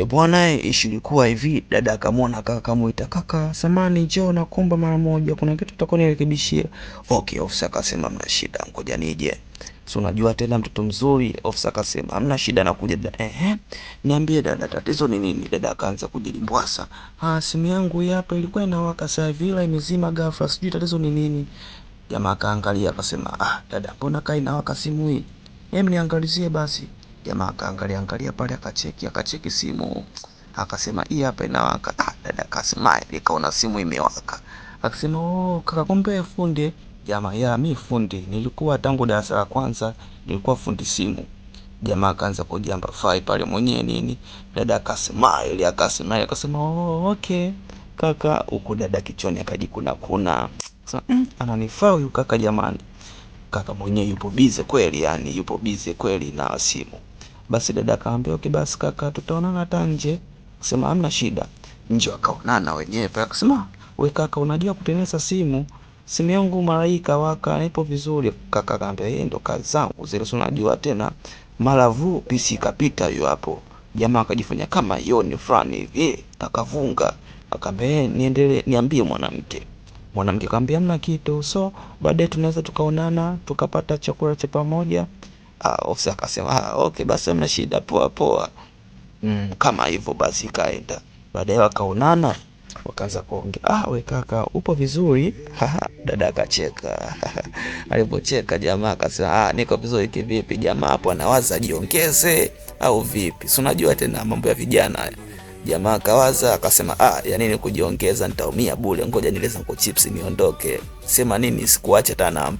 Bwana, ishi ilikuwa hivi, dada akamwona kaka, kamuita kaka, samani njoo nakuomba mara moja, kuna kitu utakuwa nirekebishie. Okay, ofisa akasema mna shida, ngoja nije. So unajua tena mtoto mzuri, ofisa akasema hamna shida, nakuja. Niambie dada, tatizo ni nini? Dada akaanza kujilimbwasa. Simu yangu hapa ilikuwa inawaka saa vile imezima ghafla, sijui tatizo ni nini. Jamaa akaangalia akasema, dada mbona kaa inawaka simu hii? Hem, niangalizie basi. Jamaa akaangalia pale akacheki simu. Akasema hii hapa inawaka. Dada akasema nikaona simu imewaka. Akasema kaka kumbe fundi. Jamaa mimi fundi. Nilikuwa tangu darasa la kwanza nilikuwa fundi simu. Jamaa akaanza kujamba fai pale mwenyewe nini. Dada akasema okay. Kaka huko dada kichoni akajikuna kuna. Ananifaa huyu kaka jamani. Kaka mwenyewe yupo busy kweli, yani yupo busy kweli na simu. Basi dada akamwambia okay basi kaka tutaonana hata nje. Akasema hamna shida. Nje wakaonana wenyewe. Akasema wewe kaka unajua kutengeneza simu? Simu yangu mara hii kawaka ipo vizuri. Kaka akamwambia yeye ndo kazi zangu zile unajua tena. Mara vu PC kapita hiyo hapo. Jamaa akajifanya kama yoni fulani hivi akavunga. Akamwambia niendelee niambie mwanamke. Mwanamke akamwambia hamna kitu. So baadaye tunaweza tukaonana tukapata chakula cha pamoja. Ofisa akasema okay basi hamna shida, poa poa. Kama hivyo basi kaenda. Baadaye wakaonana wakaanza kuongea. We kaka upo vizuri? Dada akacheka. Alipocheka jamaa akasema niko vizuri kivipi? Jamaa hapo anawaza jiongeze au vipi? Si unajua tena mambo ya vijana. Jamaa akawaza akasema ya nini kujiongeza, nitaumia bure, ngoja nileze kwa chips niondoke. Sema nini sikuacha hata namba.